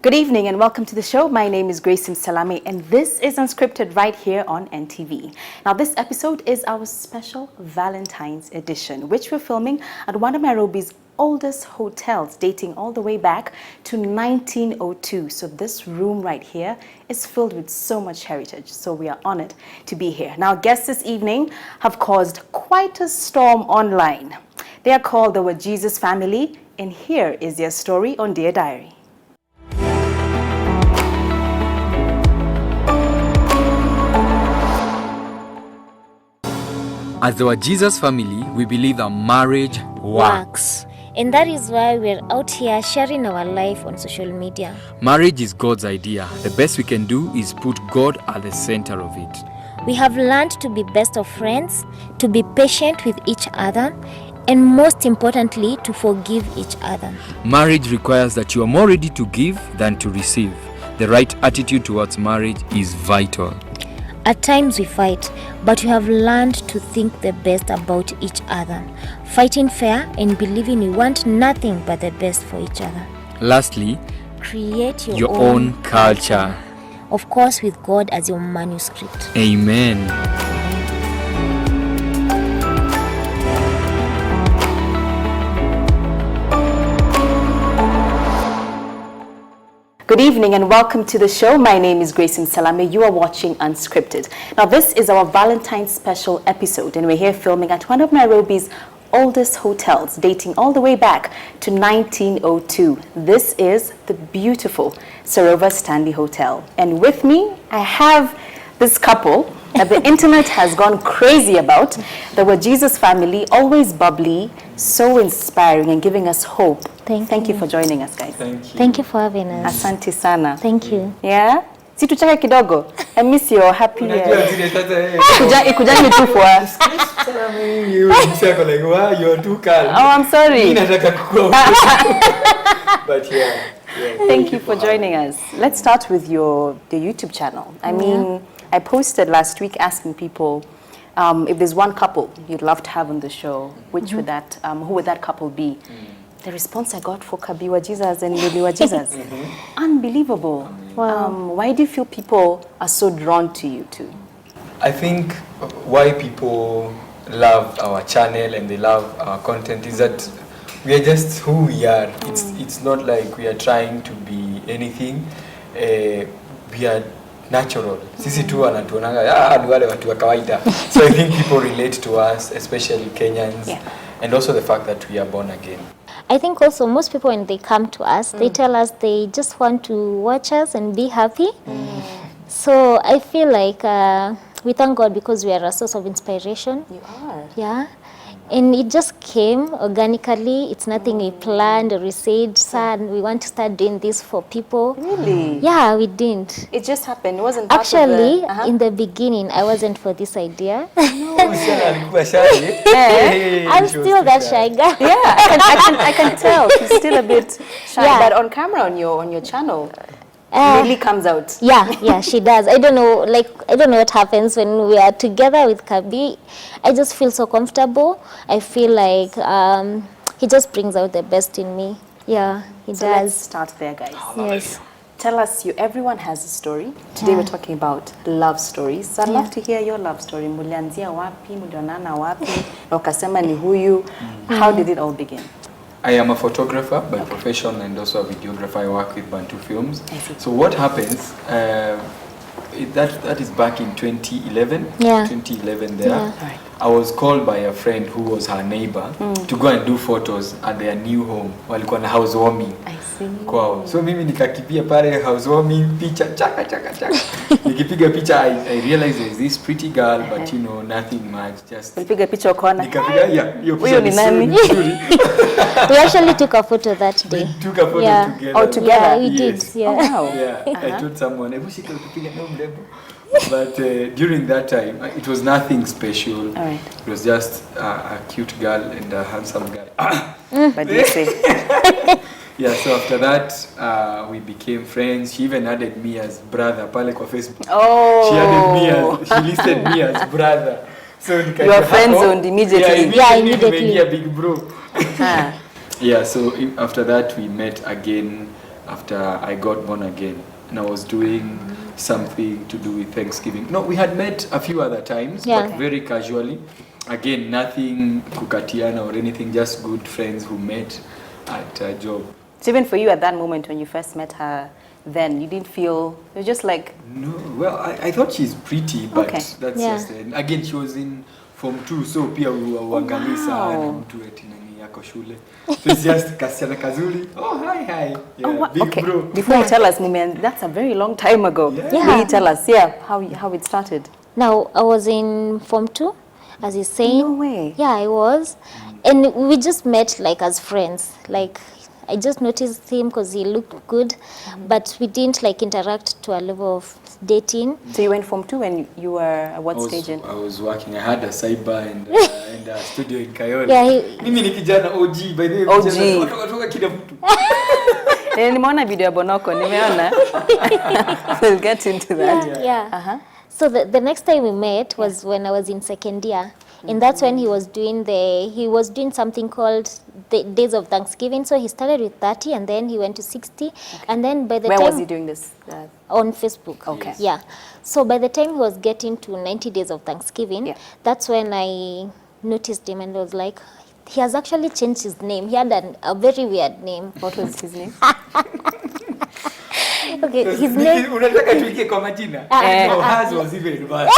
Good evening and welcome to the show. My name is Grace Salami and this is Unscripted right here on NTV. Now this episode is our special Valentine's edition, which we're filming at one of Nairobi's oldest hotels, dating all the way back to 1902. So this room right here is filled with so much heritage. So we are honored to be here. Now guests this evening have caused quite a storm online. They are called the WaJesus family, and here is their story on Dear Diary. As the WaJesus family, we believe that marriage works. And that is why we're out here sharing our life on social media. Marriage is God's idea. The best we can do is put God at the center of it. We have learned to be best of friends, to be patient with each other, and most importantly, to forgive each other. Marriage requires that you are more ready to give than to receive. The right attitude towards marriage is vital. At times we fight, but we have learned to think the best about each other, fighting fair and believing we want nothing but the best for each other. Lastly, create your own culture. Of course, with God as your manuscript. Amen. Good evening and welcome to the show. My name is Grace Salami. You are watching Unscripted. Now this is our Valentine's special episode and we're here filming at one of Nairobi's oldest hotels, dating all the way back to 1902. This is the beautiful Sarova Stanley Hotel. And with me, I have this couple that the internet has gone crazy about. The WaJesus family, always bubbly, so inspiring and giving us hope. Thank you for joining us, guys. Thank you for having us. Asante sana. Thank you. Yeah? Si tuchake kidogo. I miss your happy Ikujani tu for us. You're too calm. Oh, I'm sorry. But yeah. Thank you for joining us. Let's start with your YouTube channel. I mean, I posted last week asking people if there's one couple you'd love to have on the show, which would that, who would that couple be? The response I got for Kabi WaJesus and Lily WaJesus, unbelievable. Wow. Why do you feel people are so drawn to you two? I think why people love our channel and they love our content is that we are just who we are. It's not like we are trying to be anything. We are natural. Sisi tu wanatuonanga ni wale watu wa kawaida. So I think people relate to us, especially Kenyans, and also the fact that we are born again. I think also most people when they come to us, they tell us they just want to watch us and be happy. So I feel like we thank God because we are a source of inspiration. You are. Yeah. And it just came organically. It's nothing we planned or we said, son, we want to start doing this for people. Really? Yeah, we didn't. It just happened. It wasn't part Actually, of the, in the beginning, I wasn't for this idea. I'm still that shy guy. Yeah, I can tell. She's still a bit shy, but on camera on your channel, really comes out. Yeah, she does. I don't know what happens when we are together with Kabi. I just feel so comfortable. I feel like he just brings out the best in me. Yeah, he does. Let's start there, guys. Yes. Tell us, everyone has a story. Today we're talking about love stories. So I'd love to hear your love story. Mulianzia wapi, mulionana wapi, wakasema ni huyu. How did it all begin? I am a photographer by profession and also a videographer. I work with Bantu Films. So what happens, that is back in 2011. Yeah. 2011 there. Yeah. I was called by a friend who was her neighbor to go and do photos at their new home. Walikuwa na housewarming. I see. Kwao. So mimi nikakipia pale housewarming, picha chaka. Nikipiga picha, I realized there's this pretty girl, but you know, nothing much. Just Ulipiga picha ukaona. Nikapiga, hiyo Huyo ni nani? We actually took a photo that day. We took a photo together. Oh, together? Yeah, we Yes. did. Yeah. Oh, wow. Yeah, I told someone, but during that time, it was nothing special. All right. It was just a cute girl and a handsome guy. But you say. Yeah, so after that, we became friends. She even added me as brother pale kwa Facebook. Oh. She listed me as brother. So you are friend zoned immediately. Yeah, immediately. Big bro. Yeah, so after that we met again after I got born again, and I was doing something to do with Thanksgiving. No, we had met a few other times, Yeah. but very casually. Again, nothing kukatiana or anything, just good friends who met at a job. So even for you at that moment when you first met her, then you didn't feel, it was just like, No, well, I thought she's pretty, but Okay. that's Yeah. just it. Again, she was in Form 2, so pia uangalii sana wow. mtu eti nani yako shule. So it's just kasichana kazuri. Oh, hi. Yeah, oh, big okay. bro. Before you tell us, Mumen, that's a very long time ago. Yeah. Yeah. Will you tell us, how it started? Now, I was in Form 2, as he's saying. No way. Yeah, I was. And we just met like as friends. Like, I just noticed him because he looked good, but we didn't like interact to a level of dating. So you went Form 2 when you were at what stage in? I was working. I had a cyber and a studio in Kayole. Yeah, Mimi ni kijana OG, by the way. OG. Watoka kila mtu. Nimeona video ya Bonoko, nimeona. We'll get into that. Yeah. Uh-huh. So the next time we met was when I was in second year. And that's when he was doing something called the Days of Thanksgiving. So he started with 30 and then he went to 60. And then by the Where time was he doing this? on Facebook. Okay. Yeah. So by the time he was getting to 90 days of Thanksgiving, Yeah. that's when I noticed him and was like, he has actually changed his name. He had a very weird name. What was his name? Okay, his name. Unataka tuike kwa majina? No, hers was even bad.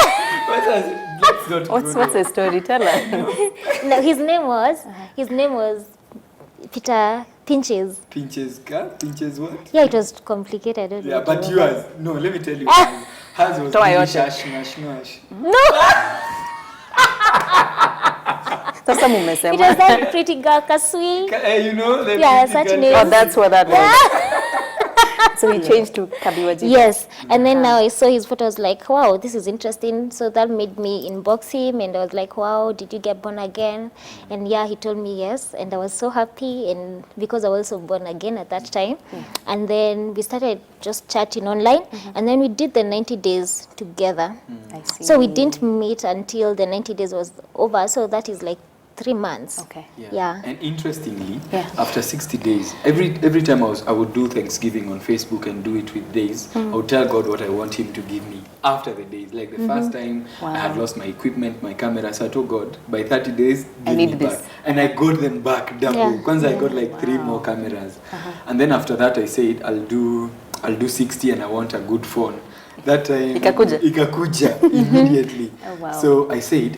Let's not What's the story? Tell us. No, his name was Peter Pinches. Pinches what? Yeah, it was complicated. I don't know Yeah, what but to yours, no, let me tell you. Hers was Toa really yote. shash. Sasa It mumesema. was that pretty girl, Kasui. You know, the Yeah, pretty such girl. names. Oh, that's what that was. So he changed to WaJesus. Yes, and then now I saw his photo. I was like, wow, this is interesting. So that made me inbox him, and I was like, wow, did you get born again? And yeah, he told me yes, and I was so happy, and because I was also born again at that time. And then we started just chatting online, and then we did the 90 days together. I see. So we didn't meet until the 90 days was over. So that is like 3 months. Okay. Yeah. And interestingly, Yeah. after 60 days, every time I would do Thanksgiving on Facebook and do it with days, I would tell God what I want Him to give me after the days. Like the first time, I had lost my equipment, my camera, so I told God, by 30 days, give need me this. back. And I got them back double. Yeah. Once I got like 3 more cameras. And then after that, I said, I'll do 60 and I want a good phone. That time, ikakuja immediately. Oh, wow. So I said,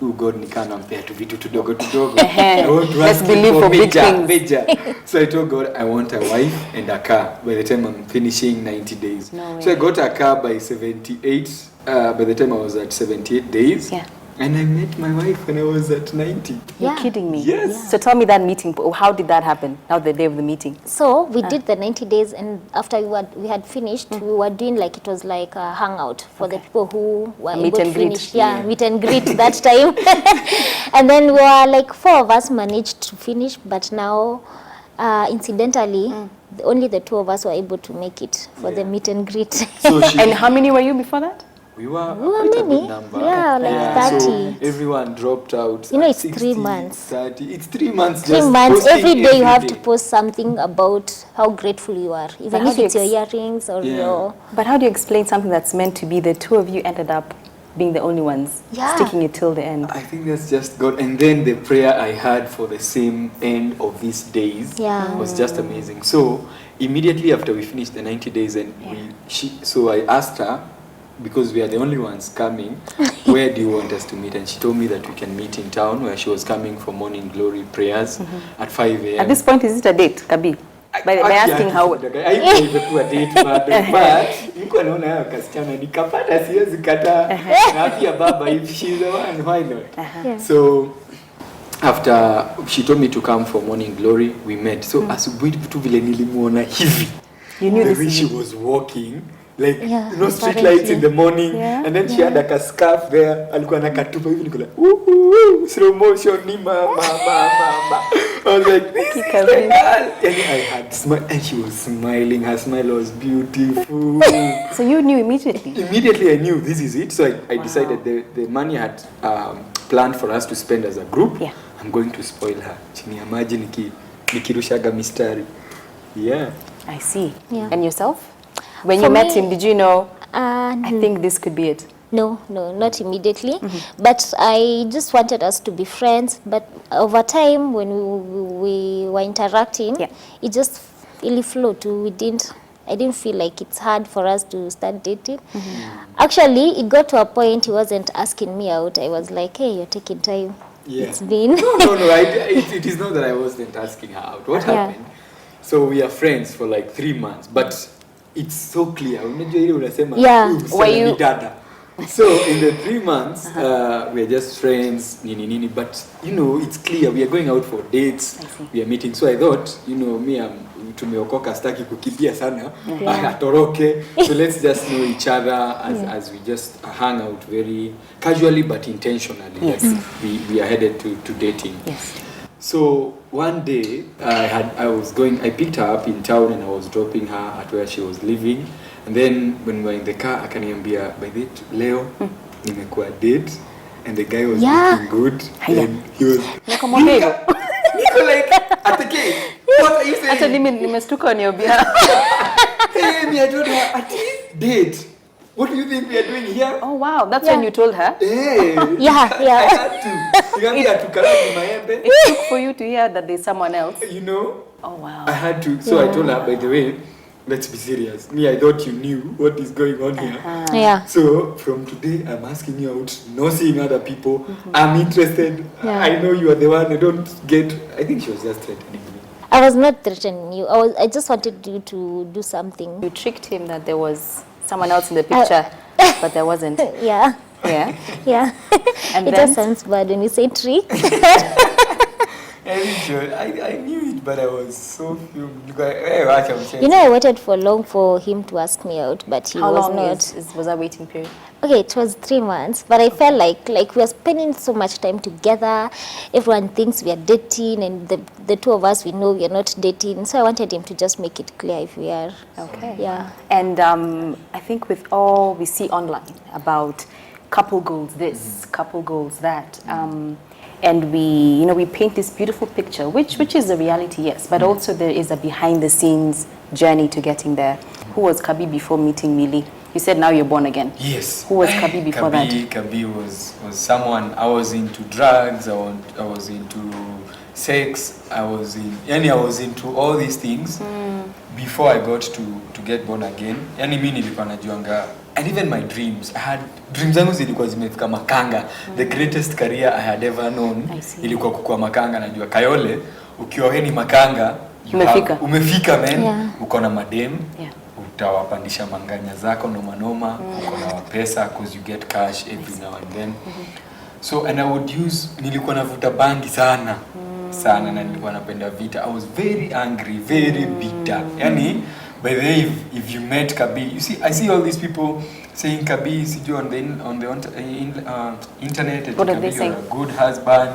oh God, nikanampea tu vitu tudogo. I want to Let's ask believe him for big things. major. So I told God, I want a wife and a car by the time I'm finishing 90 days. No So I way. got a car by 78, by the time I was at 78 days. Yeah. And I met my wife when I was at 90. You're Yeah. kidding me. Yes. So tell me that meeting. How did that happen? Now the day of the meeting. So we did the 90 days, and after we had finished, we were doing like it was like a hangout for the people who were Meet able to and greet. finish. Yeah, Yeah. meet and greet that time. And then we were like 4 of us managed to finish, but now incidentally, only the 2 of us were able to make it for the meet and greet. So she, And how many were you before that? we were were quite a many. good number. Yeah, like 30. So everyone dropped out. You know, at it's 3 60, months. 30. It's 3 months. 3 just months, posting every day you have to day. post something about how grateful you are, even how if do you it's your earrings or Yeah. your... But how do you explain something that's meant to be the two of you ended up being the only ones, Yeah. sticking it till the end? I think that's just God. And then the prayer I had for the same end of these days Yeah. was just amazing. So immediately after we finished the 90 days, and so I asked her, because we are the only ones coming, where do you want us to meet? And she told me that we can meet in town, where she was coming for morning glory prayers at 5 a.m. At this point, is it a date, Kabi? By asking how... Haikuwa date bado, but nilikuwa naona haya kasichana nikapata, siwezi kataa. Na pia baba, if she's the one, why not? Yeah. So after she told me to come for morning glory, we met. So asubuhi tu vile nilimuona hivi, You knew the this way is she it. was walking, like, Yeah, you know, street apparently. lights in the morning, Yeah. and then she had like a scarf there, alikuwa nakatupa hivi, niko like, slow motion ni mama. I was like, this is the Kikabi. girl. And I had smile, and she was smiling. Her smile was beautiful. So you knew immediately? Immediately I knew this is it. So I decided the money I had planned for us to spend as a group, Yeah. I'm going to spoil her. Chini ya maji nikirushaga mistari. Yeah. I see. Yeah. And yourself? When For you met me, him, did you know, I I think this could be it? No, not immediately. But I just wanted us to be friends. But over time, when we were interacting, Yeah. it just really flowed. I didn't feel like it's hard for us to start dating. Actually, it got to a point he wasn't asking me out. I was like, hey, you're taking time. Yeah. It's been. No. It is not that I wasn't asking her out. What Yeah. happened? So we are friends for like 3 months, but it's so clear. Unajua ile unasema Yeah. "Huyu msichana Were you- ni dada." So in the 3 months, we are just friends, nini. But you know, it's clear we are going out for dates. I see. We are meeting. So I thought, you know, tumeokoka staki kukimbia sana. Yeah. Atoroke. So let's just know each other as we just hang out very casually but intentionally. Yes. Like we are headed to dating. Yes. So one day I picked her up in town and I was dropping her at where she was living, and then when we were in the car akaniambia, by the leo nimekuwa date, and the guy was Yeah. looking good Haya. and he was Nakamwambia hivyo. Niko like atake, what are you saying? Hata nimestuka on your behalf. Hey, me, I told her ati date. What do you think we are doing here? Oh wow, that's Yeah. when you told her. Hey, Yeah. I had to. Nikamwambia tukalani maembe. It took for you to hear that there's someone else. You know. Oh wow. I had to. So I told her, by the way, let's be serious. Me, I thought you knew what is going on here. Yeah. So from today, I'm asking you out, no seeing other people. I'm interested. Yeah. I know you are the one. I don't get. I think she was just threatening me. I was not threatening you. I just wanted you to do something. You tricked him that there was someone else in the picture, but there wasn't. Yeah. Yeah. Yeah. And It then? just sounds bad when you say trick. I knew it, but I was so fumed. Hey, watch, I'm saying. You know, I waited for long for him to ask me out, but he How was long not. was that waiting period? Okay, it was 3 months, but I felt like we were spending so much time together. Everyone thinks we are dating, and the two of us, we know we are not dating. So I wanted him to just make it clear if we are. Okay. Yeah. And I think with all we see online about couple goals this, couple goals that, and we paint this beautiful picture, which is the reality, yes, but also there is a behind the scenes journey to getting there. Who was Kabi before meeting Millie? You said now you're born again. Yes. Who was Kabi before that? Kabi was someone. I was into drugs. I was into sex. I was into all these things before I got to get born again. Yani mimi nilikuwa najuanga, and even my dreams. I had dreams zangu zilikuwa zimefika makanga. The greatest career I had ever known ilikuwa kukua makanga. Najua Kayole ukiwa wewe ni makanga umefika man. Yeah. Uko na madem. Yeah. Utawapandisha manganya zako noma uko na pesa because you get cash every now and then. So and I would nilikuwa navuta bangi sana na nilikuwa napenda vita. I was very angry, very bitter. Yani by the way, if you met Kabi, you see, I see all these people saying Kabi sijui on the internet, What are they Kabi, saying? you're a good husband.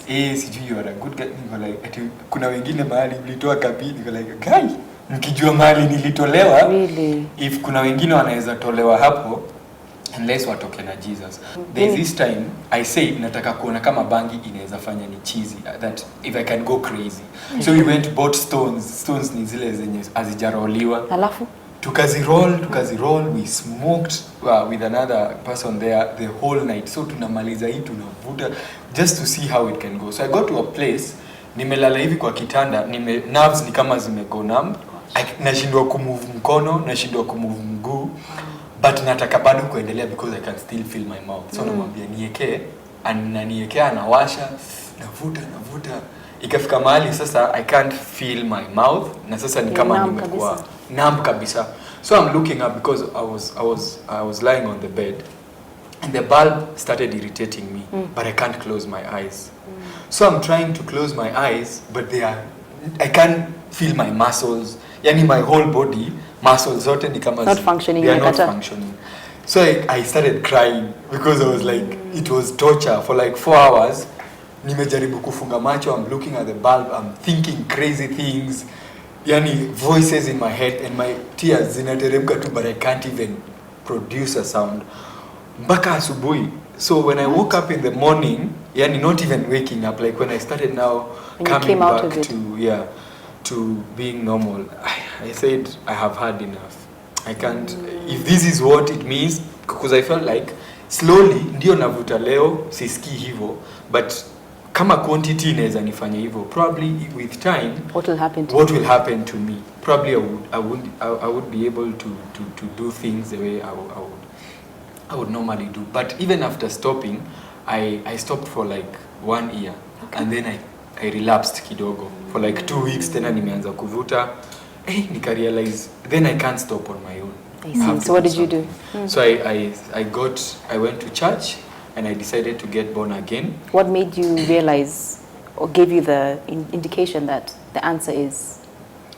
Yes. Sijui you're a good guy. Niko like ati kuna wengine mahali ulitoa Kabi, niko like guy, mkijua mahali nilitolewa. Really? If kuna wengine wanaweza tolewa hapo unless watoke na Jesus. There's this time I say nataka kuona kama bangi inaweza fanya ni cheesy, that if I can go crazy. So we went bought stones ni zile zenye hazijaroliwa. Alafu? Tukaziroll, we smoked with another person there the whole night. So tunamaliza hii tunavuta just to see how it can go. So I got to a place, nimelala hivi kwa kitanda, nerves ni kama zimego numb. Nashindwa kumove mkono, nashindwa kumove mguu. But nataka bado kuendelea because I can still feel my mouth. So namwambia niekea anawasha, navuta. Ikafika mahali sasa I can't feel my mouth na sasa ni kama nimekuwa numb kabisa. So I'm looking up because I was lying on the bed and the bulb started irritating me, but I can't close my eyes. So I'm trying to close my eyes, but I can't feel my muscles. Yani my whole body, muscles zote ni kama not functioning. They are not functioning. So I started crying because I was like, it was torture for like 4 hours. Nimejaribu kufunga macho, I'm looking at the bulb, I'm thinking crazy things. Yani voices in my head and my tears zinateremka tu, but I can't even produce a sound. Mpaka asubuhi. So when I woke up in the morning, yani not even waking up, like when I started now when coming back to being normal, I said I have had enough. I can't, if this is what it means, because I felt like slowly ndio navuta leo siski hivyo, but kama quantity inaweza nifanya hivyo, probably with time what will happen to me, probably I would be able to do things the way I would normally do. But even after stopping, I stopped for like 1 year, and then I relapsed kidogo for like 2 weeks. Tena nimeanza kuvuta, nika realize then I can't stop on my own. So what did you do? So I went to church and I decided to get born again. What made you realize or gave you the indication that the answer is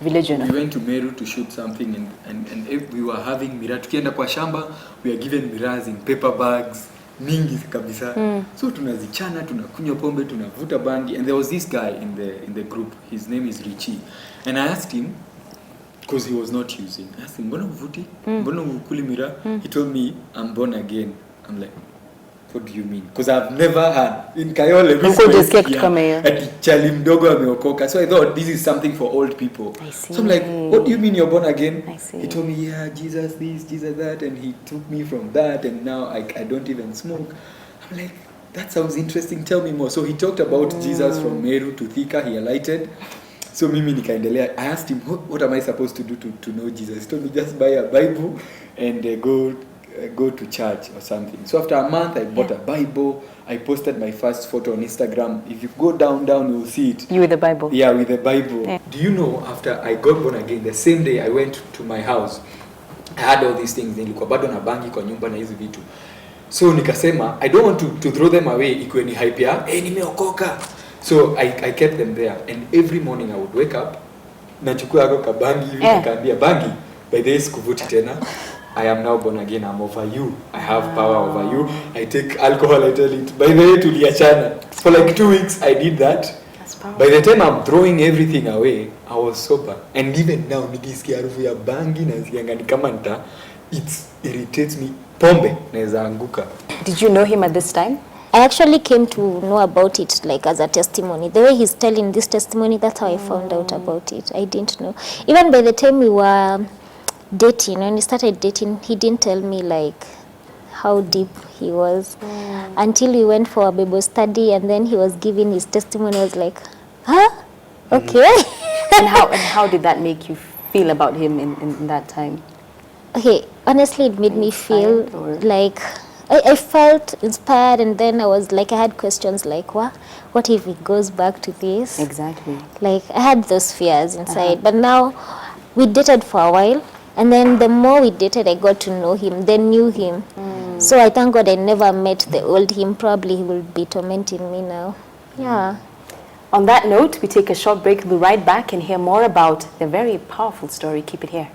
religion? We went to Meru to shoot something, and we were having mira. Tukienda kwa shamba, we are given miras in paper bags, mingi kabisa. So tunazichana, tunakunywa pombe, tunavuta bangi, and there was this guy in the group. His name is Richie, and I asked him, because he was not using. I asked him, mbona uvuti? Mbona ukuli mira? He told me, I'm born again. I'm like, what do you mean? Because I've never had in Kayole. Chali mdogo ameokoka. So I thought this is something for old people. So I'm like, what do you mean you're born again? He told me, yeah, Jesus this, Jesus that, and he took me from that, and now I don't even smoke. I'm like, that sounds interesting. Tell me more. So he talked about Jesus from Meru to Thika. He alighted. So mimi nikaendelea. I asked him, what am I supposed to do to know Jesus? He told me, just buy a Bible and go to church or something. So after a month, I bought a Bible. I posted my first photo on Instagram. If you go down, you'll see it. You with the Bible? Yeah, with the Bible. Yeah. Do you know, after I got born again, the same day I went to my house, I had all these things. Nilikuwa bado na bangi kwa nyumba na hizo vitu. So nikasema, I don't want to throw them away ikuwe ni hype ya, nimeokoka. So I kept them there, and every morning I would wake up, nachukua ako kabangi hivi nikaambia bangi, by the way sikuvuti tena. I am now born again. I'm over you. I have power over you. I take alcohol. I tell it. By the way, tuliachana. For like 2 weeks, I did that. By the time I'm throwing everything away, I was sober. And even now, nikisikia harufu ya bangi na nasikianga ni kama nita, it irritates me. Pombe naweza anguka. Did you know him at this time? I actually came to know about it like as a testimony. The way he's telling this testimony, that's how I found out about it. I didn't know. Even by the time we were dating, when we started dating, he didn't tell me like how deep he was until we went for a Bible study, and then he was giving his testimony. I was like, huh? Okay. And how did that make you feel about him in that time? Okay, honestly, it made me feel like I felt inspired, and then I was like, I had questions like, what if it goes back to this? Exactly. Like, I had those fears inside, but now we dated for a while, and then the more we dated, I got to know him, then knew him. So I thank God I never met the old him. Probably he will be tormenting me now. Yeah. On that note, we take a short break. We'll be right back and hear more about the very powerful story. Keep it here.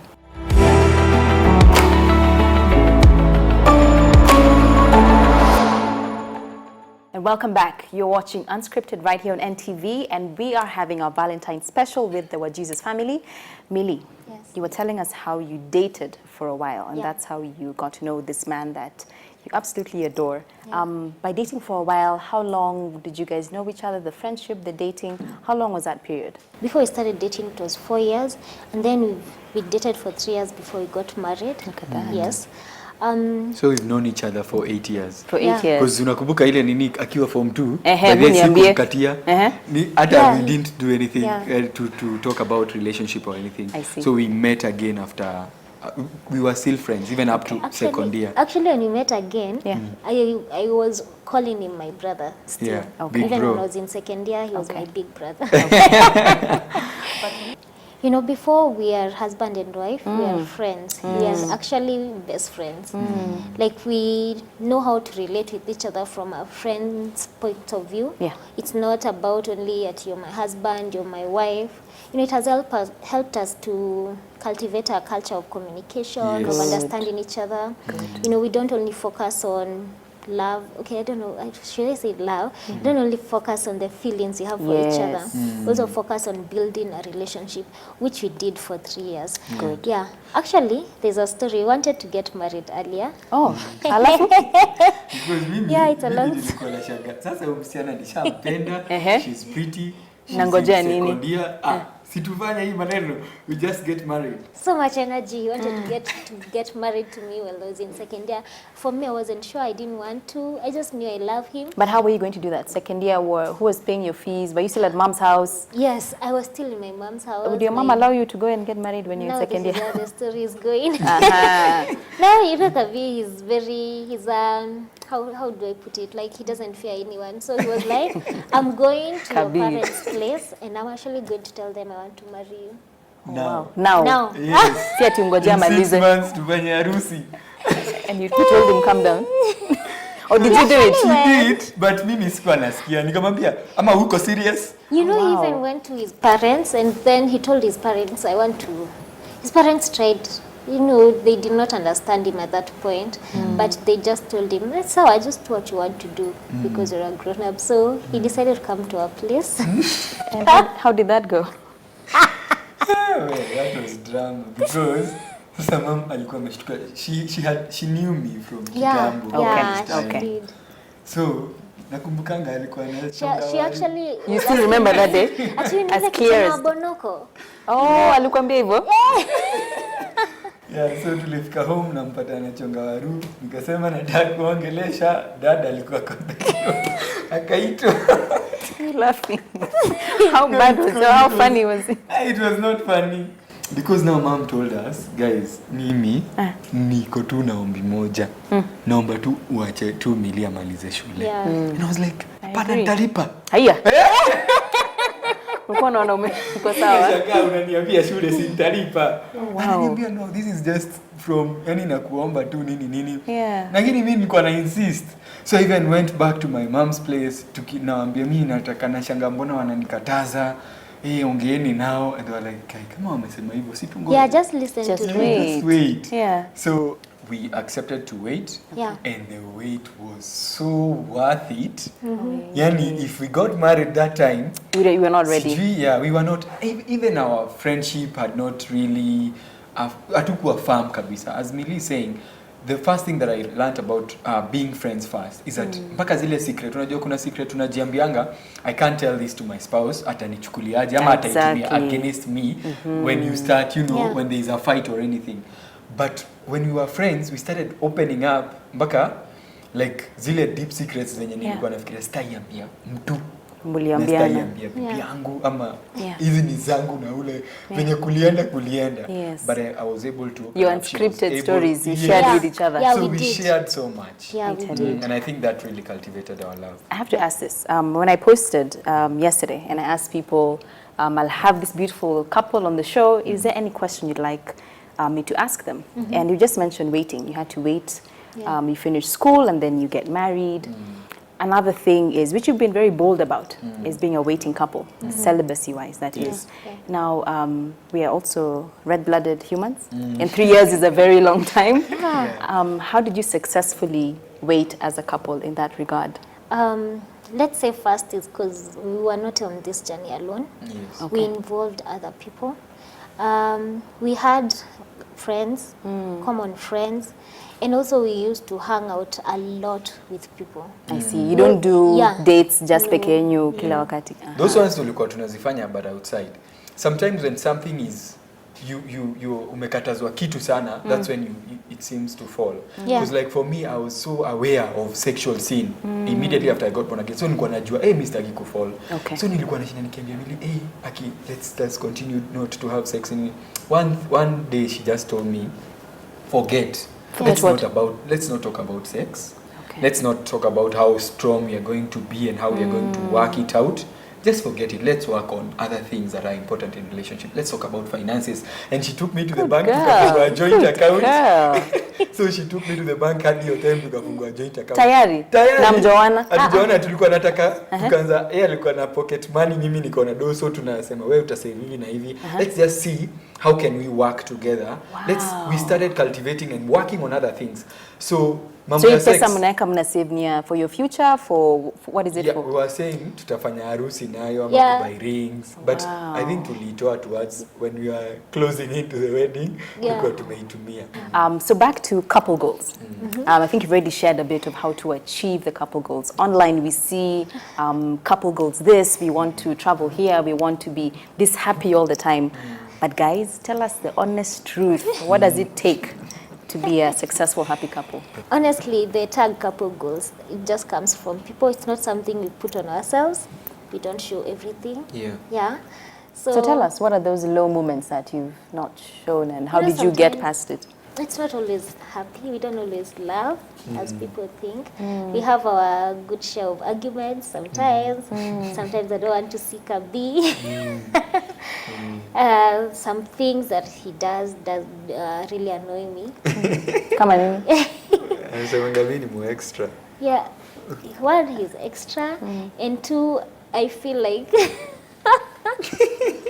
And welcome back. You're watching Unscripted right here on NTV, and we are having our Valentine special with the WaJesus family. Millie, yes. You were telling us how you dated for a while, and that's how you got to know this man that you absolutely adore. Yeah. By dating for a while, how long did you guys know each other? The friendship, the dating, how long was that period? Before we started dating, it was 4 years, and then we dated for 3 years before we got married. Look at that. Yes. So we've known each other for 8 years. For 8 years. Because unakumbuka ile nini akiwa form 2, but sikumkatia. Hata we didn't do anything to talk about relationship or anything. I see. So we met again after we were still friends even up to second year. Actually, when we met again, I was calling him my brother still. Yeah. Okay. Even bro. when I was in second year, he was my big brother. You know, before we are husband and wife, we are friends. We are actually best friends. Like, we know how to relate with each other from a friend's point of view. Yeah. It's not about only that you're my husband, you're my wife. You know, it has helped us to cultivate a culture of communication, of understanding each other. You know, we don't only focus on love. Okay, I don't know, should I say love? Don't only focus on the feelings you have for each other. Also focus on building a relationship, which we did for 3 years. Good. Yeah. Actually, there's a story. We wanted to get married earlier. Oh, alafu? Yeah, it's a long story. Sasa msichana nishampenda. She's pretty. Nangojea nini? Situfanya hii maneno, we just get married. So much energy. He wanted to get married to me while I was in second year. For me, I wasn't sure. I didn't want to. I just knew I love him. But how were you going to do that? Second year, who was paying your fees? Were you still at mom's house? Yes, I was still in my mom's house. Would your mom allow you to go and get married when you're in second year? Now this is how the story is going. Now, you know, Kabi he's how do I put it? Like, he doesn't fear anyone. So he was like, I'm going to your parents' place and I'm actually going to tell them I want to marry you. Wow. Now. Yes. Si ati ungojea In 6 malize. months tufanye harusi. And you told him come down. Or did you do it? She did, but mimi sikuwa nasikia. Nikamwambia, ama huko serious? You know, he even went to his parents and then he told his parents, I want to. His parents tried, you know, they did not understand him at that point, but they just told him, that's how I just do what you want to do because you're a grown up. So he decided to come to our place. And how did that go? Well, that was drama because sasa mom alikuwa ameshtuka. She knew me from kitambo. She did. So nakumbukanga alikuwa anachonga. She actually. You still remember that day? Actually, as clear as Bonoko. Oh, alikwambia hivyo? Yeah, so tulifika home nampata anachonga waru. Nikasema nataka kuongelesha. Dad alikuwa akaitwa. Laughing. How bad was it? How funny was it? It was not funny. Because now mom told us, guys, mimi niko tu na ombi moja. Naomba tu uache tu Millie amalize shule. Yeah. And I was like, "Pana nitalipa." Haya. Uko naona uko sawa. Shaka unaniambia shule si nitalipa. Wow. Ananiambia no, this is just from yani nakuomba tu nini. Yeah. Lakini mimi nilikuwa na insist. So I even went back to my mom's place naambia mimi nataka na shanga mbona wananikataza. Ongeeni nao, and they were like, kama wamesema hivyo si tungoje. Yeah, just listen just to wait. me. Just wait. Yeah. So we accepted to wait. Yeah. And the wait was so worth it. Yani, if we got married that time, we were not ready. We were not. Even our friendship had not really. Hatukuwa firm kabisa. As Millie is saying, the first thing that I learned about being friends first is that mpaka zile secret, unajua kuna secret tunajiambianga, I can't tell this to my spouse, atanichukuliaje ama ataitumia against me when you start, you know, when there is a fight or anything. But when we were friends, we started opening up mpaka like zile deep secrets zenye nilikuwa nafikiria sitaiambia mtu. Mliambiana. Bibi yangu ama hizi ni zangu na ule venye kulienda. Yes. But I was able to your unscripted stories you shared with each other. Yeah, so we did. shared so much. Yeah, we did. And I think that really cultivated our love. I have to ask this. When I posted yesterday and I asked people, I'll have this beautiful couple on the show, is there any question you'd like me to ask them? And you just mentioned waiting. You had to wait. You finish school and then you get married. Another thing is, which you've been very bold about, is being a waiting couple, celibacy-wise, that is. Now, we are also red-blooded humans, and 3 years is a very long time. How did you successfully wait as a couple in that regard? Let's say first is because we were not on this journey alone. Yes. Okay. We involved other people. We had friends, common friends. And also we used to hang out a lot with people. I see. You don't do dates just peke yenyu kila wakati. Those ones tulikuwa tunazifanya but outside. Sometimes when something is you umekatazwa kitu sana, that's when it seems to fall. Because like for me, I was so aware of sexual sin immediately after I got born again. So nilikuwa najua Mr. Giko fall. Okay. So nilikuwa nashinda nikiambia Millie, Aki, let's continue not to have sex. One day she just told me, forget let's not talk about sex. Okay. Let's not talk about how strong we are going to be and how we are going to work it out. Just forget it. Let's work on other things that are important in relationship. Let's talk about finances. And she took me to the bank to kafungua joint account. So she took me to the bank hadi hiyo time tukafungua joint account. Tayari? Na mjoana? Hatujaona, tulikuwa nataka tukaanza, yeye alikuwa na pocket money, mimi niko na doso, tunasema wewe utasave hivi na hivi. Let's just see how can we work together. We started cultivating and working on other things. So Mambo So ya hii pesa sex, mnaweka mna save nia for your future, for what is it yeah, for? we were saying tutafanya harusi nayo ama Yeah. to buy rings, but Wow. I think tulitoa towards when we were closing into the wedding, Yeah. tulikuwa tumeitumia. So back to couple goals. I think you've already shared a bit of how to achieve the couple goals. Online we see couple goals this, we want to travel here, we want to be this happy all the time. But guys, tell us the honest truth. What does it take to be a successful, happy couple? Honestly, the tag couple goals, it just comes from people. It's not something we put on ourselves. We don't show everything. Yeah. Yeah. So tell us, what are those low moments that you've not shown and how You know, did you get sometimes- past it? It's not always happy. We don't always laugh as people think. We have our good share of arguments sometimes. Sometimes I don't want to see Kabi. Some things that he does really annoy me. Come on. Anasemanga mimi ni mu extra. Yeah. One, he's extra. And two, I feel like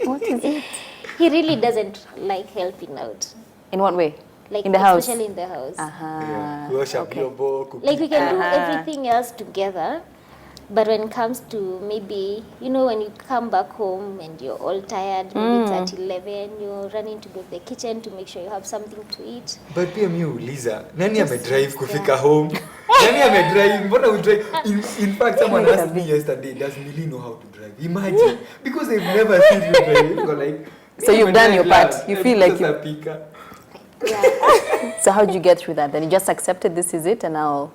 What is it? he really doesn't like helping out. In what way? Like In the house? especially in the house. Yeah. Kuosha okay. vyombo, kupika. Like we can do everything else together, but when it comes to maybe, you know, when you come back home and you're all tired, maybe it's at 11, you're running to go to the kitchen to make sure you have something to eat. But pia mimi uliza, nani amedrive kufika home? Nani amedrive? Mbona udrive? In fact, someone asked me yesterday, does Millie know how to drive? Imagine, because they've never seen you drive. Go like, So you've done your part. You feel like you... you. Yeah. So how did you get through that? Then you just accepted this is it and now...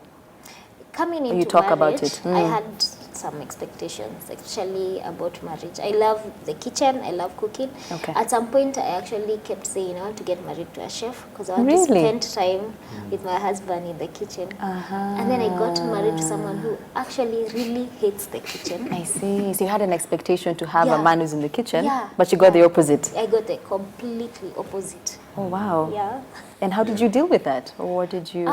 Coming into You talk about marriage, it. I had some expectations actually about marriage. I love the kitchen, I love cooking. Okay. At some point, I actually kept saying I want to get married to a chef because I want Really? to spend time with my husband in the kitchen. And then I got married to someone who actually really hates the kitchen. I see. So you had an expectation to have a Yeah. man who's in the kitchen, Yeah. but you got the opposite. I got the completely opposite. Oh, wow. Yeah. And how did you deal with that? Or what did you...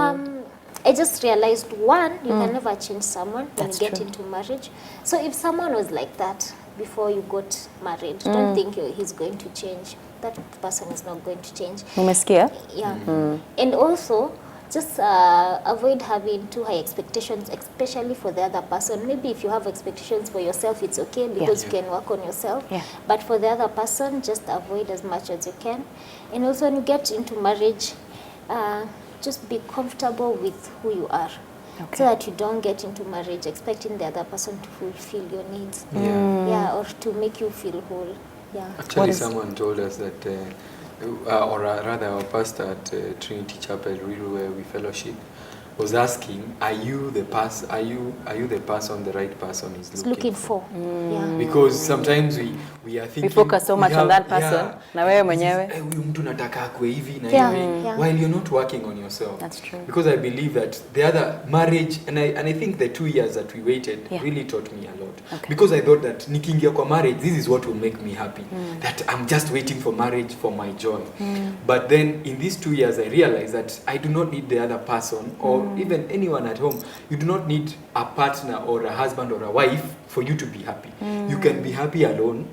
I just realized, one, you can never change someone when That's you get true. into marriage. So if someone was like that before you got married, don't think he's going to change. That person is not going to change. Umesikia? Yeah. And also, just avoid having too high expectations, especially for the other person. Maybe if you have expectations for yourself, it's okay because you can work on yourself. Yeah. But for the other person, just avoid as much as you can. And also, when you get into marriage, just be comfortable with who you are. Okay. So that you don't get into marriage expecting the other person to fulfill your needs. Yeah. Yeah, or to make you feel whole. Yeah. Actually, is- someone told us that, or rather, our pastor at Trinity Chapel, really where we fellowship, was asking, are you the person the right person is It's looking looking for. Yeah. Because sometimes we are thinking We focus so much on that person. Na wewe mwenyewe. Huyu mtu nataka akue hivi na Yeah, hivi, yeah. while you're not working on yourself. That's true. Because I believe that the other marriage, and I think the 2 years that we waited Yeah. really taught me a lot. Okay. Because I thought that nikiingia kwa marriage, this is what will make me happy. That I'm just waiting for marriage for my joy. But then in these 2 years, I realized that I do not need the other person or even anyone at home. You do not need a partner or a husband or a wife for you to be happy. You can be happy alone.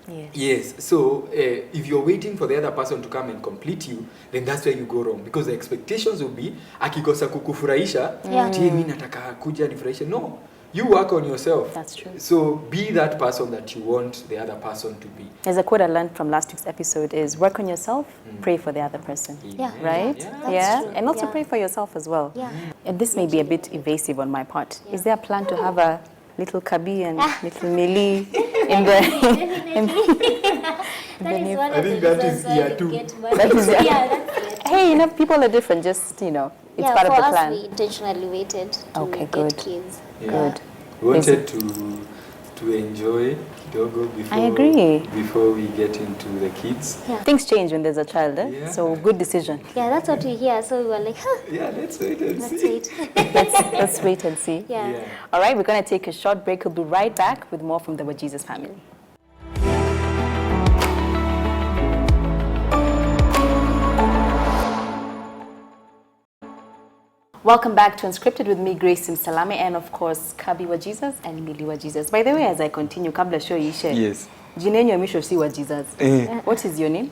Yes. Yes, so if you're waiting for the other person to come and complete you, then that's where you go wrong, because the expectations will be akikosa kukufurahisha, Yeah. tie mimi nataka kuja nifurahishe. No, you work on yourself. That's true. So be that person that you want the other person to be. There's a quote I learned from last week's episode is work on yourself, pray for the other person. Yeah. Right? Yeah. That's true. And also Yeah. pray for yourself as well. Yeah. And this may be a bit evasive on my part. Is there a plan to have a little Kabi and little Millie in the... That is one I of the think that reasons is why year we two. get married. That is year- Yeah, that's it. Hey, you know, people are different, just, you know, it's Yeah, part for of the us, plan. we intentionally waited to Okay, get good. kids. Yeah. Good. We wanted to enjoy kidogo before I agree. before we get into the kids. Yeah. Things change when there's a child, eh? Yeah. So good decision. Yeah, that's what we hear. So we were like, huh, Yeah, let's wait and let's see. wait. Let's wait and see. Yeah. Yeah. All right, we're going to take a short break. We'll be right back with more from the WaJesus family. Welcome back to Unscripted with me, Grace Salame, and of course, Kabi WaJesus and Millie WaJesus. By the way, as I continue, kabla show ishe. Yes. Jina yenyu ya mwisho si WaJesus. What is your name?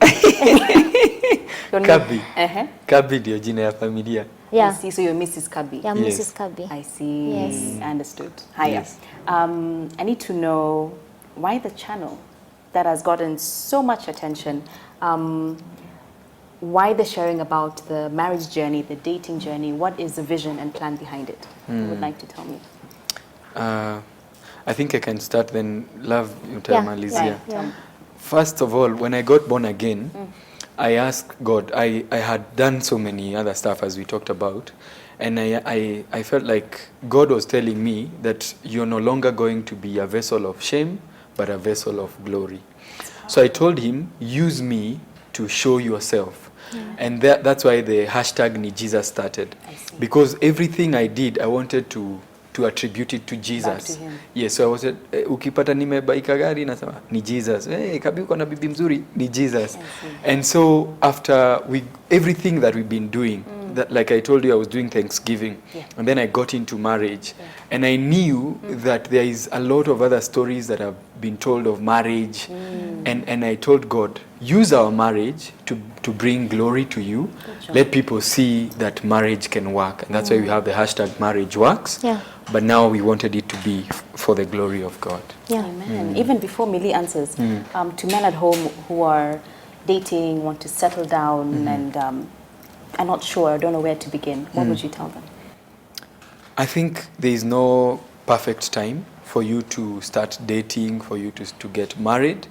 Your name? Kabi. Uh-huh. Kabi ndio jina ya familia. I see. So you're Mrs. Kabi. Yeah, Yes. Mrs. Kabi. I see. Yes. I understood. Hiya. Yes. I need to know why the channel that has gotten so much attention, why the sharing about the marriage journey, the dating journey, what is the vision and plan behind it? You would like to tell me? I think I can start then. Love utamalizia. Yeah. First of all, when I got born again, I asked God. I had done so many other stuff as we talked about, and I felt like God was telling me that you're no longer going to be a vessel of shame, but a vessel of glory. So I told him, use me to show yourself. And that's why the hashtag Ni Jesus started. Because everything I did, I wanted to attribute it to Jesus. Back to him. Yes, so I was said, ukipata nimebaika gari nasema ni Jesus. Kabi uko na bibi mzuri ni Jesus. And so after everything that we've been doing, that, like I told you, I was doing Thanksgiving, and then I got into marriage, and I knew that there is a lot of other stories that have been told of marriage, and I told God, use our marriage to bring glory to you. Let people see that marriage can work, and that's why we have the hashtag marriage works. Yeah. But now we wanted it to be for the glory of God. Yeah. Amen. Even before Millie answers, to men at home who are dating, want to settle down, and are not sure, don't know where to begin, what would you tell them? I think there is no perfect time for you to start dating, for you to get married.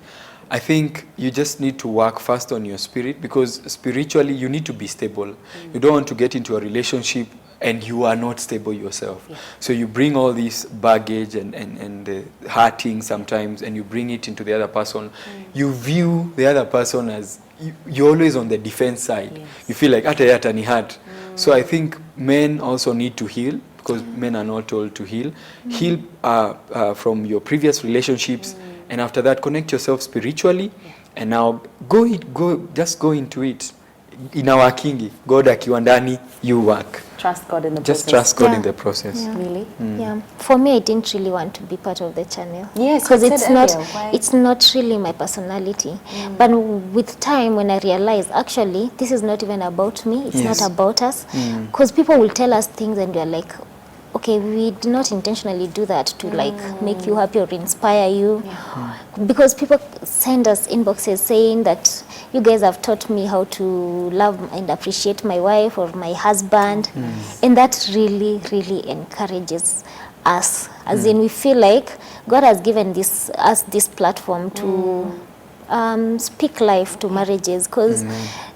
I think you just need to work first on your spirit, because spiritually you need to be stable. You don't want to get into a relationship and you are not stable yourself. So you bring all this baggage and the hurting sometimes, and you bring it into the other person. You view the other person as, you're always on the defense side. You feel like, ata ni hurt. So I think men also need to heal, because men are not told to heal. Heal from your previous relationships, and after that connect yourself spiritually, and now just go into it. In our kingi, God akiwa ndani, you work. Trust God in the process. Just trust God in the process. Really? Yeah. For me, I didn't really want to be part of the channel. Yes, because you it's said not earlier, why? it's not really my personality. But with time, when I realized actually this is not even about me, it's Yes. not about us. Because people will tell us things and you're like, okay, we did not intentionally do that to like make you happy or inspire you. Because people send us inboxes saying that you guys have taught me how to love and appreciate my wife or my husband. And that really, really encourages us. As in, we feel like God has given us this platform to speak life to marriages, because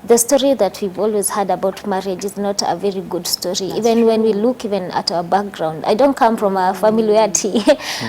the story that we've always heard about marriage is not a very good story. Even when we look even at our background, I don't come from a family where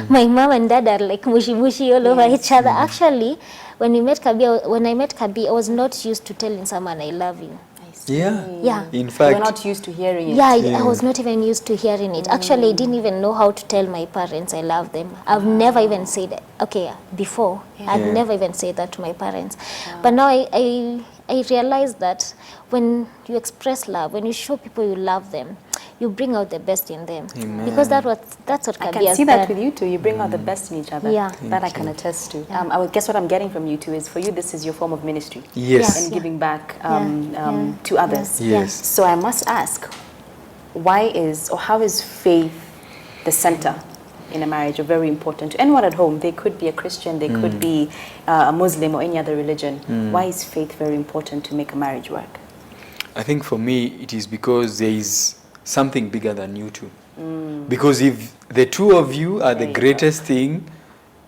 my mom and dad are like mushy all over each other. Actually, when I met Kabi, I was not used to telling someone I love you. Yeah. In We're fact, not used to hearing it. Yeah, I was not even used to hearing it. Actually, I didn't even know how to tell my parents I love them. I've never even said, okay, before, I'd never even said that to my parents. But now I realized that when you express love, when you show people you love them, you bring out the best in them. Because that's what I Kabi can has see that done. with you two. You bring out the best in each other. Yeah. That I can attest to. I would guess what I'm getting from you two is, for you, this is your form of ministry. yes. And giving back to others. Yes. So I must ask, how is faith the center in a marriage, or very important to anyone at home? They could be a Christian, they could be a Muslim or any other religion. Why is faith very important to make a marriage work? I think for me, it is because there is something bigger than you two. Because if the two of you are the greatest thing,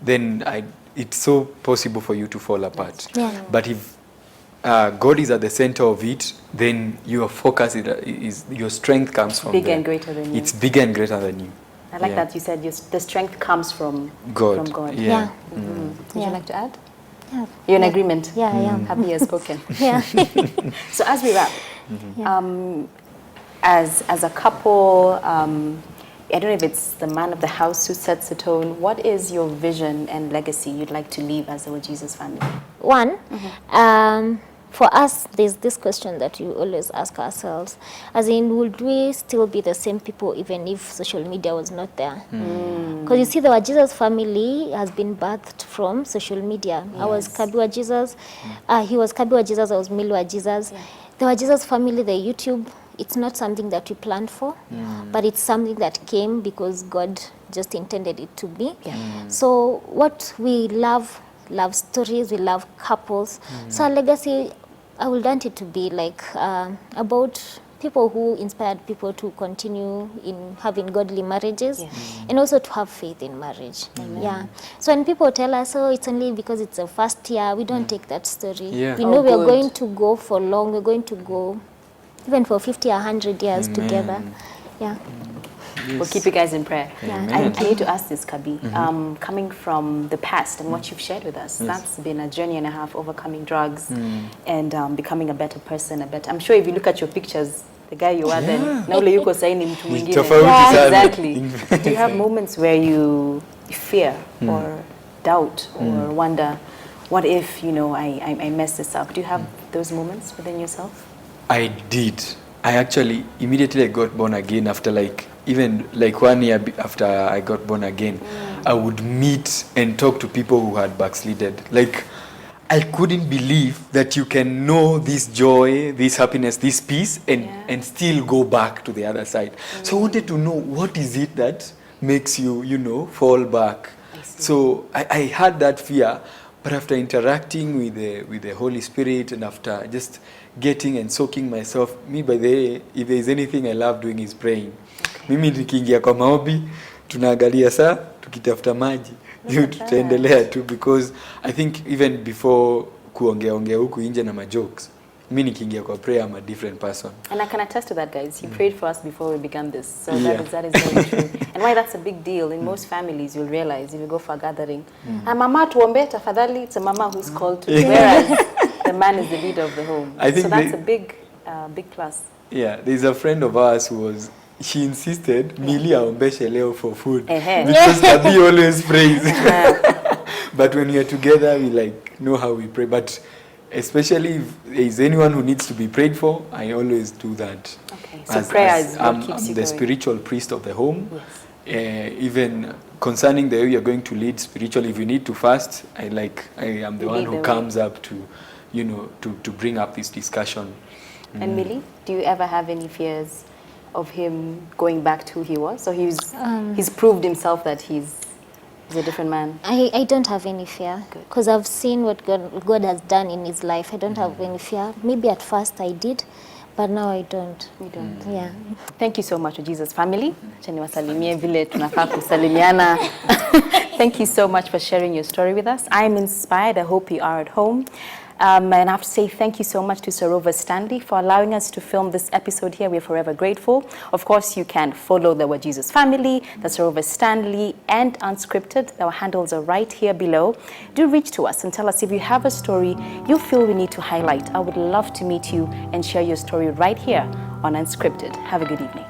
then it's so possible for you to fall apart. Yeah. But if God is at the center of it, then your focus is your strength comes from Bigger there. and greater than you. It's bigger and greater than you. I like that you said the strength comes from God. From God. Yeah. Would you like to add? Yeah. You're in agreement? Yeah, I am. Happy has spoken. Yeah. So as we wrap, as a couple, I don't know if it's the man of the house who sets the tone. What is your vision and legacy you'd like to leave as the WaJesus family? One, for us, there's this question that you always ask ourselves, as in, would we still be the same people even if social media was not there? Because you see, the WaJesus family has been birthed from social media. I was Kabi WaJesus, he was Kabi WaJesus, I was Mili WaJesus. The WaJesus family, the YouTube, it's not something that we planned for, but it's something that came because God just intended it to be. So what we love stories, we love couples. So our legacy, I would want it to be like about people who inspired people to continue in having godly marriages and also to have faith in marriage. Yeah. So when people tell us, oh, it's only because it's the first year, we don't take that story. We know we are going to go for long, we're going to go even for 50 or 100 years together. Yeah. We'll keep you guys in prayer. Yeah. I need to ask this, Kabi. Coming from the past and what you've shared with us, that's been a journey and a half, overcoming drugs and becoming a better person. I'm sure if you look at your pictures, the guy you are then, na ule yuko sahi ni mtu mwingine. Exactly. Do you have moments where you fear or doubt or wonder, what if, you know, I mess this up? Do you have those moments within yourself? I did. I actually immediately got born again after even 1 year after I got born again. I would meet and talk to people who had backslided. Like, I couldn't believe that you can know this joy, this happiness, this peace, and still go back to the other side. So I wanted to know, what is it that makes you, you know, fall back? So I had that fear, but after interacting with the Holy Spirit and after just getting and soaking myself, me, by the way, if there is anything I love doing is praying. Mimi nikiingia kwa maombi, tunaangalia saa, tukitafuta maji, tutaendelea tu, because I think even before kuongea huku nje na majokes, mimi nikiingia kwa prayer, I'm a different person. And I can attest to that, guys. You prayed for us before we began this, so that is very true. And why that's a big deal, in most families, you'll realize if you go for a gathering, mama tuombe tafadhali, it's a mama who's called to, whereas the man is the leader of the home. I think so that's a big plus. Yeah, there's a friend of ours she insisted Mili aombeshe leo for food because Kabi always prays. But when we are together, we know how we pray. But especially if there is anyone who needs to be prayed for, I always do that. Okay, so prayer is what keeps you the going. Spiritual priest of the home. Even concerning the way you are going to lead spiritually, if you need to fast, I am the one who comes up to, you know, to bring up this discussion. And Mili, do you ever have any fears of him going back to who he was? So he's proved himself that he's a different man. I don't have any fear because I've seen what God has done in his life. I don't have any fear. Maybe at first I did, but now I don't. You don't? Yeah. Thank you so much, WaJesus family. Acha niwasalimie vile tunafaa kusalimiana. Thank you so much for sharing your story with us. I'm inspired. I hope you are at home. And I have to say thank you so much to Sir Stanley for allowing us to film this episode here. We're forever grateful. Of course, you can follow the WaJesus family, the Sir Stanley, and Unscripted. Our handles are right here below. Do reach to us and tell us if you have a story you feel we need to highlight. I would love to meet you and share your story right here on Unscripted. Have a good evening.